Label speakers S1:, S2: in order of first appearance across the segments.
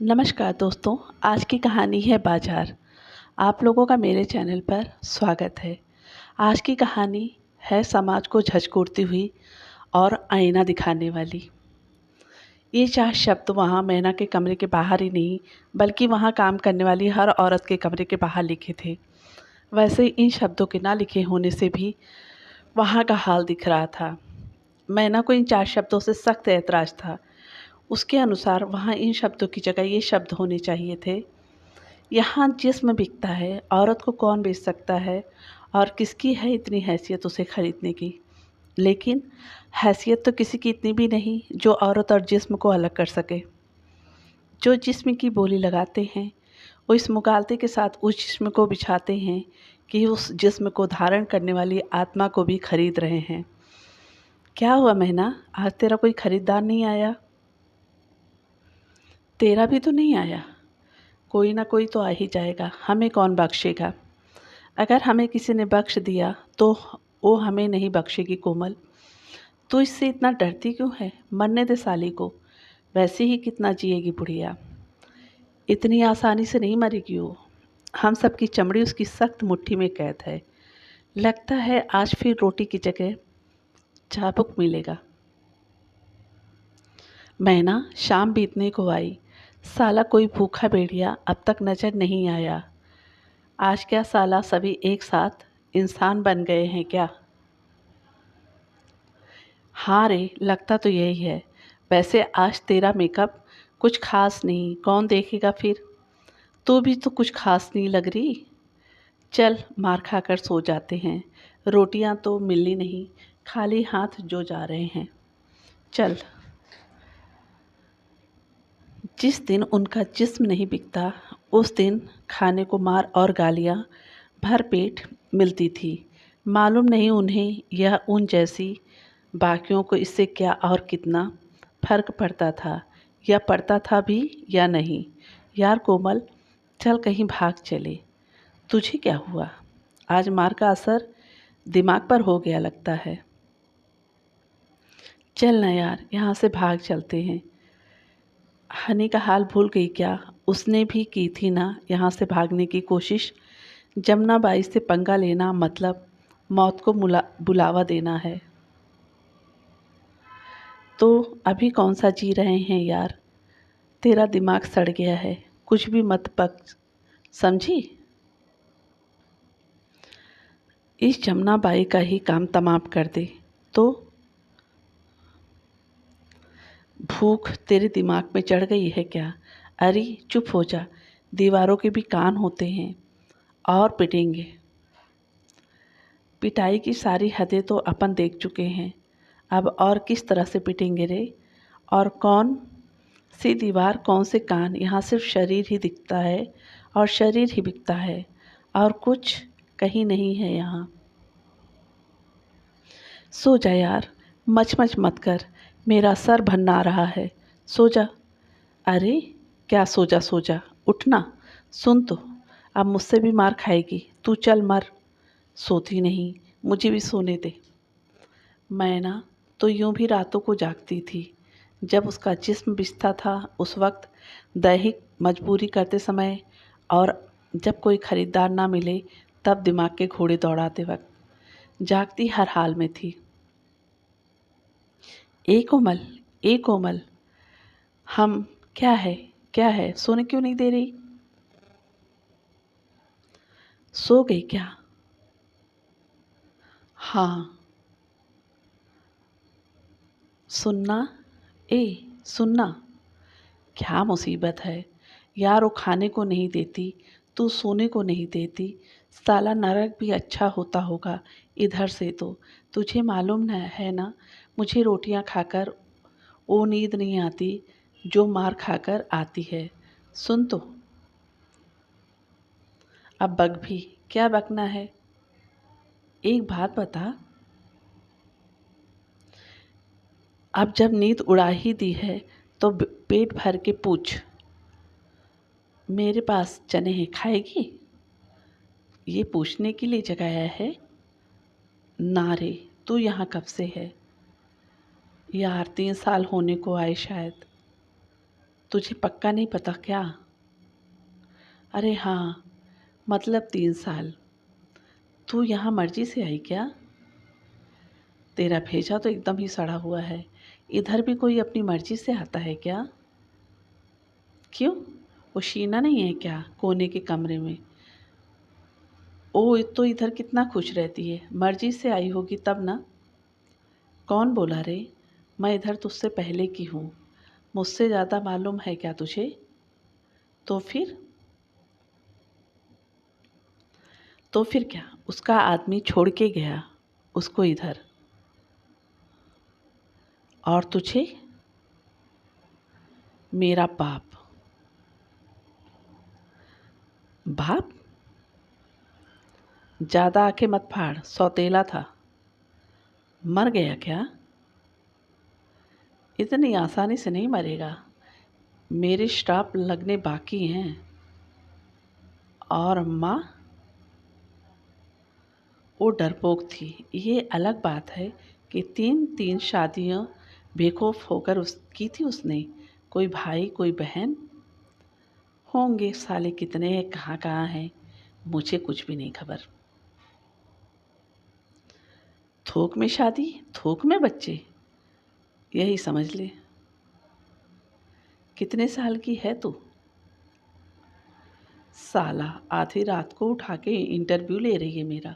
S1: नमस्कार दोस्तों, आज की कहानी है बाजार। आप लोगों का मेरे चैनल पर स्वागत है। आज की कहानी है समाज को झकझोरती हुई और आईना दिखाने वाली। ये 4 शब्द वहाँ मैना के कमरे के बाहर ही नहीं, बल्कि वहाँ काम करने वाली हर औरत के कमरे के बाहर लिखे थे। वैसे इन शब्दों के ना लिखे होने से भी वहाँ का हाल दिख रहा था। मैना को इन 4 शब्दों से सख्त ऐतराज़ था। उसके अनुसार वहाँ इन शब्दों की जगह ये शब्द होने चाहिए थे। यहाँ जिस्म बिकता है, औरत को कौन बेच सकता है और किसकी है इतनी हैसियत उसे खरीदने की। लेकिन हैसियत तो किसी की इतनी भी नहीं जो औरत और जिस्म को अलग कर सके। जो जिस्म की बोली लगाते हैं वो इस मुगालते के साथ उस जिस्म को बिछाते हैं कि उस जिस्म को धारण करने वाली आत्मा को भी खरीद रहे हैं। क्या हुआ मैना, आज तेरा कोई खरीदार नहीं आया? तेरा भी तो नहीं आया? कोई ना कोई तो आ ही जाएगा, हमें कौन बख्शेगा। अगर हमें किसी ने बख्श दिया तो वो हमें नहीं बख्शेगी। कोमल, तू इससे इतना डरती क्यों है? मरने दे साली को, वैसे ही कितना जिएगी बुढ़िया। इतनी आसानी से नहीं मरेगी वो। हम सबकी चमड़ी उसकी सख्त मुट्ठी में कैद है। लगता है आज फिर रोटी की जगह चाबुक मिलेगा। महीना शाम बीतने को आई। साला कोई भूखा भेड़िया अब तक नजर नहीं आया। आज क्या साला सभी एक साथ इंसान बन गए हैं क्या? हाँ रे, लगता तो यही है। वैसे आज तेरा मेकअप कुछ खास नहीं, कौन देखेगा फिर? तू भी तो कुछ खास नहीं लग रही। चल मार खाकर सो जाते हैं। रोटियां तो मिलनी नहीं, खाली हाथ जो जा रहे हैं। चल। जिस दिन उनका जिस्म नहीं बिकता उस दिन खाने को मार और गालियां भर पेट मिलती थी। मालूम नहीं उन्हें यह उन जैसी बाकियों को इससे क्या और कितना फर्क पड़ता था, या पड़ता था भी या नहीं। यार कोमल, चल कहीं भाग चले। तुझे क्या हुआ? आज मार का असर दिमाग पर हो गया लगता है। चल ना यार, यहाँ से भाग चलते हैं। हनी का हाल भूल गई क्या? उसने भी की थी ना यहाँ से भागने की कोशिश। जमुना बाई से पंगा लेना मतलब मौत को बुलावा देना है। तो अभी कौन सा जी रहे हैं यार? तेरा दिमाग सड़ गया है, कुछ भी मत बक, समझी? इस जमुना बाई का ही काम तमाम कर दे तो। भूख तेरे दिमाग में चढ़ गई है क्या? अरे चुप हो जा, दीवारों के भी कान होते हैं। और पिटेंगे। पिटाई की सारी हदें तो अपन देख चुके हैं, अब और किस तरह से पिटेंगे रे? और कौन सी दीवार, कौन से कान? यहाँ सिर्फ शरीर ही दिखता है और शरीर ही बिकता है, और कुछ कहीं नहीं है यहाँ। सो जा यार, मच मत कर, मेरा सर भन्ना रहा है। सो जा। अरे क्या सो जा, उठना। सुन तो, अब मुझसे भी मार खाएगी तू, चल मर। सोती नहीं, मुझे भी सोने दे। मैना तो यूं भी रातों को जागती थी। जब उसका जिस्म बिस्ता था उस वक्त, दैहिक मजबूरी करते समय, और जब कोई खरीदार ना मिले तब दिमाग के घोड़े दौड़ाते वक्त। जागती हर हाल में थी। ए कोमल, ए कोमल, हम क्या है, क्या है, सोने क्यों नहीं दे रही? सो गई क्या? हाँ। सुनना, ए सुनना। क्या मुसीबत है यार, वो खाने को नहीं देती, तू सोने को नहीं देती। साला नरक भी अच्छा होता होगा इधर से तो। तुझे मालूम न है ना, मुझे रोटियां खाकर वो नींद नहीं आती जो मार खाकर आती है। सुन तो। अब बक भी, क्या बकना है? एक बात बता, अब जब नींद उड़ा ही दी है तो पेट भर के पूछ, मेरे पास चने हैं, खाएगी? ये पूछने के लिए जगाया है? ना रे, तू यहाँ कब से है? यार 3 साल होने को आए शायद। तुझे पक्का नहीं पता क्या? अरे हाँ, मतलब 3 साल। तू यहाँ मर्जी से आई क्या? तेरा भेजा तो एकदम ही सड़ा हुआ है। इधर भी कोई अपनी मर्जी से आता है क्या? क्यों? वो शीना नहीं है क्या कोने के कमरे में? ओ तो इधर कितना खुश रहती है, मर्जी से आई होगी तब ना। कौन बोला रे? मैं इधर तुझसे पहले की हूँ। मुझसे ज़्यादा मालूम है क्या तुझे? तो फिर? तो फिर क्या, उसका आदमी छोड़ के गया उसको इधर। और तुझे? मेरा बाप। बाप? ज़्यादा आके मत फाड़, सौतेला था। मर गया क्या? इतनी आसानी से नहीं मरेगा, मेरे श्राप लगने बाकी हैं। और माँ? वो डरपोक थी। ये अलग बात है कि 3 शादियाँ बेखौफ होकर की थी उसने। कोई भाई कोई बहन होंगे, साले कितने हैं, कहाँ कहाँ हैं, मुझे कुछ भी नहीं खबर। थोक में शादी, थोक में बच्चे, यही समझ ले। कितने साल की है तू? साला आधी रात को उठा के इंटरव्यू ले रही है मेरा।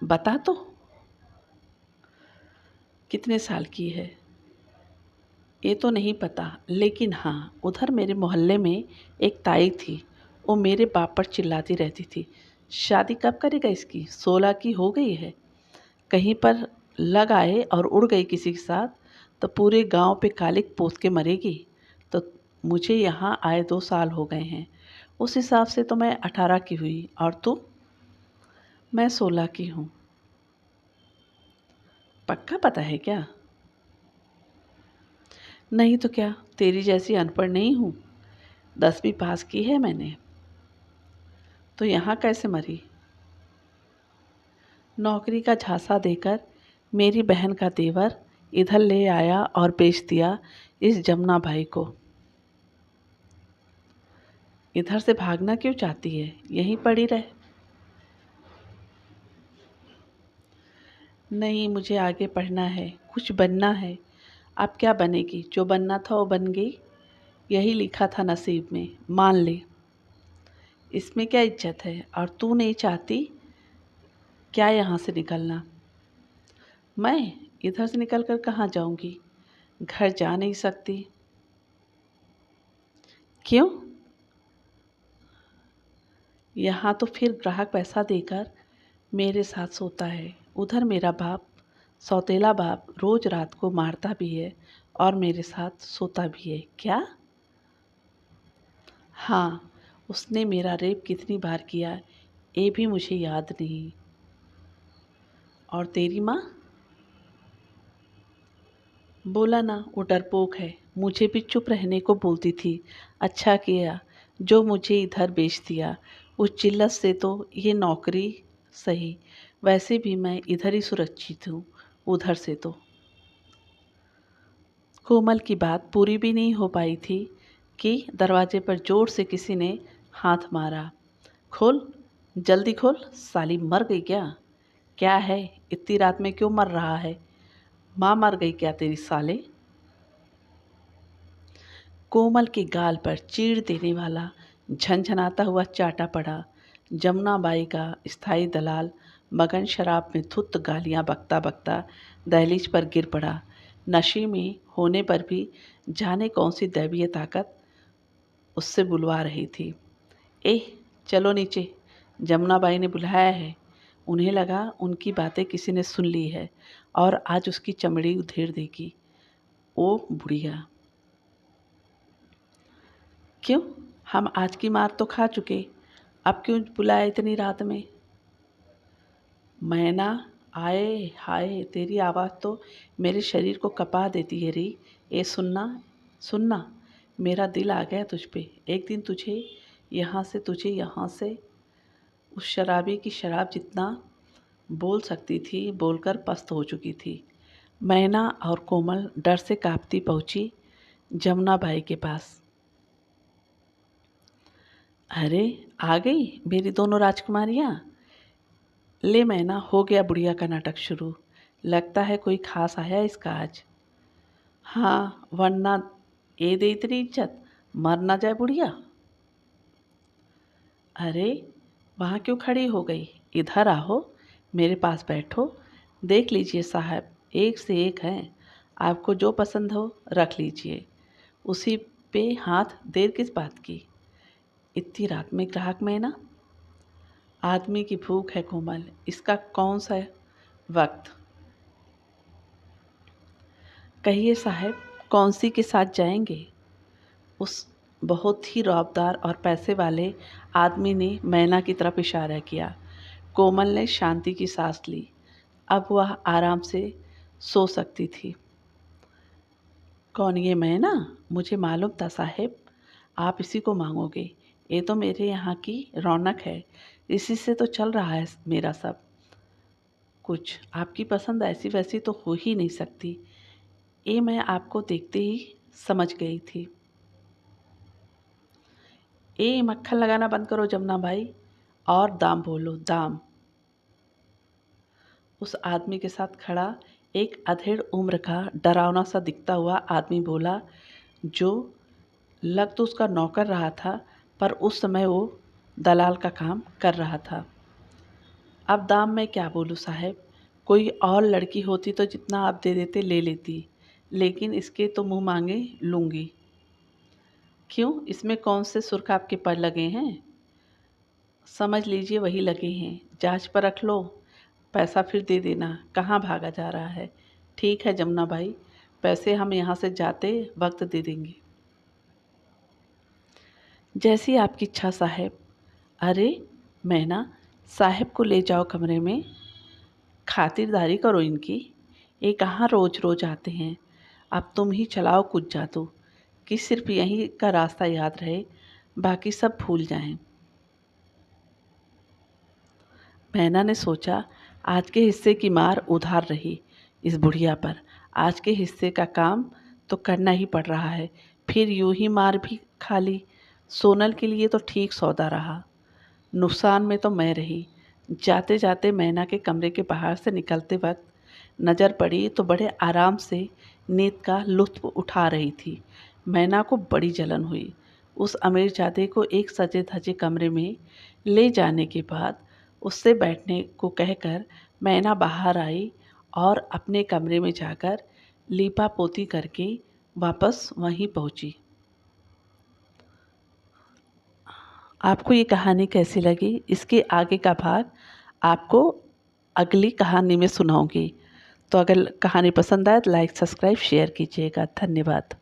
S1: बता तो, कितने साल की है? ये तो नहीं पता, लेकिन हाँ, उधर मेरे मोहल्ले में एक ताई थी। वो मेरे बाप पर चिल्लाती रहती थी, शादी कब करेगा इसकी, 16 की हो गई है। कहीं पर लग आए और उड़ गई किसी के साथ तो पूरे गांव पे कालिक पोत के मरेगी। तो मुझे यहाँ आए 2 साल हो गए हैं, उस हिसाब से तो मैं 18 की हुई। और तू? मैं 16 की हूँ। पक्का पता है क्या? नहीं तो क्या, तेरी जैसी अनपढ़ नहीं हूँ, 10वीं पास की है मैंने। तो यहाँ कैसे मरी? नौकरी का झांसा देकर मेरी बहन का देवर इधर ले आया और बेच दिया इस जमुना भाई को। इधर से भागना क्यों चाहती है, यहीं पड़ी रहे। नहीं, मुझे आगे पढ़ना है, कुछ बनना है। अब क्या बनेगी, जो बनना था वो बन गई। यही लिखा था नसीब में, मान ले। इसमें क्या इज्जत है? और तू नहीं चाहती क्या यहाँ से निकलना? मैं इधर से निकल कर कहाँ जाऊँगी, घर जा नहीं सकती। क्यों? यहाँ तो फिर ग्राहक पैसा देकर मेरे साथ सोता है। उधर मेरा बाप, सौतेला बाप, रोज रात को मारता भी है और मेरे साथ सोता भी है। क्या? हाँ, उसने मेरा रेप कितनी बार किया ये भी मुझे याद नहीं। और तेरी माँ? बोला ना, वो डरपोक है, मुझे भी चुप रहने को बोलती थी। अच्छा किया जो मुझे इधर बेच दिया। उस जिल्लत से तो ये नौकरी सही, वैसे भी मैं इधर ही सुरक्षित हूँ, उधर से तो। कोमल की बात पूरी भी नहीं हो पाई थी कि दरवाजे पर जोर से किसी ने हाथ मारा। खोल, जल्दी खोल, साली मर गई क्या? क्या है, इतनी रात में क्यों मर रहा है? माँ मर गई क्या तेरी साले? कोमल के गाल पर चीड़ देने वाला झनझनाता हुआ चाटा पड़ा। जमुना बाई का स्थायी दलाल मगन शराब में धुत गालियां बकता बकता दहलीज पर गिर पड़ा। नशे में होने पर भी जाने कौन सी दैवीय ताकत उससे बुलवा रही थी। एह, चलो नीचे, जमुना बाई ने बुलाया है। उन्हें लगा उनकी बातें किसी ने सुन ली है और आज उसकी चमड़ी उधेड़ देगी। ओ बुढ़िया! क्यों? हम आज की मार तो खा चुके, अब क्यों बुलाया इतनी रात में? मैना, आए हाय, तेरी आवाज़ तो मेरे शरीर को कँपा देती है री। ये सुनना, सुनना, मेरा दिल आ गया तुझ पे। एक दिन तुझे यहाँ से उस शराबी की शराब जितना बोल सकती थी, बोलकर पस्त हो चुकी थी। मैना और कोमल डर से काँपती पहुँची जमुना बाई के पास। अरे, आ गई मेरी दोनों राजकुमारियाँ। ले मैना, हो गया बुढ़िया का नाटक शुरू। लगता है कोई खास आया इसका आज। हाँ, वरना ए दे इतनी इज्जत, मर ना जाए बुढ़िया। अरे, वहाँ क्यों खड़ी हो गई? इधर आओ, मेरे पास बैठो। देख लीजिए साहब, एक से एक हैं। आपको जो पसंद हो रख लीजिए। उसी पे हाथ, देर किस बात की? इतनी रात में ग्राहक में ना? आदमी की भूख है कोमल, इसका कौन सा वक्त। कहिए साहब, कौन सी के साथ जाएंगे? उस बहुत ही रौबदार और पैसे वाले आदमी ने मैना की तरफ इशारा किया। कोमल ने शांति की सांस ली। अब वह आराम से सो सकती थी। कौन, ये मैना? मुझे मालूम था साहब, आप इसी को मांगोगे। ये तो मेरे यहाँ की रौनक है, इसी से तो चल रहा है मेरा सब कुछ। आपकी पसंद ऐसी वैसी तो हो ही नहीं सकती, ये मैं आपको देखते ही समझ गई थी। ए, मक्खन लगाना बंद करो जमुना भाई, और दाम बोलो, दाम। उस आदमी के साथ खड़ा एक अधेड़ उम्र का डरावना सा दिखता हुआ आदमी बोला, जो लग तो उसका नौकर रहा था, पर उस समय वो दलाल का काम कर रहा था। अब दाम मैं क्या बोलूँ साहब, कोई और लड़की होती तो जितना आप दे देते ले लेती, लेकिन इसके तो मुँह मांगे लूँगी। क्यों, इसमें कौन से सुर्ख आपके पर लगे हैं? समझ लीजिए वही लगे हैं। जांच पर रख लो, पैसा फिर दे देना। कहाँ भागा जा रहा है? ठीक है जमुना भाई, पैसे हम यहाँ से जाते वक्त दे देंगे। जैसी आपकी इच्छा साहब। अरे मैना, साहब को ले जाओ कमरे में, खातिरदारी करो इनकी। ये कहाँ रोज रोज आते हैं। अब तुम ही चलाओ कुछ जादू कि सिर्फ यहीं का रास्ता याद रहे, बाकी सब भूल जाएं। मैना ने सोचा, आज के हिस्से की मार उधार रही इस बुढ़िया पर। आज के हिस्से का काम तो करना ही पड़ रहा है, फिर यूं ही मार भी खा ली। सोनल के लिए तो ठीक सौदा रहा, नुकसान में तो मैं रही। जाते जाते मैना के कमरे के बाहर से निकलते वक्त नज़र पड़ी तो बड़े आराम से नींद का लुत्फ़ उठा रही थी। मैना को बड़ी जलन हुई। उस अमीरजादे को एक सजे धजे कमरे में ले जाने के बाद उससे बैठने को कहकर मैना बाहर आई और अपने कमरे में जाकर लीपा पोती करके वापस वहीं पहुंची। आपको ये कहानी कैसी लगी? इसके आगे का भाग आपको अगली कहानी में सुनाऊंगी। तो अगर कहानी पसंद आए तो लाइक, सब्सक्राइब, शेयर कीजिएगा। धन्यवाद।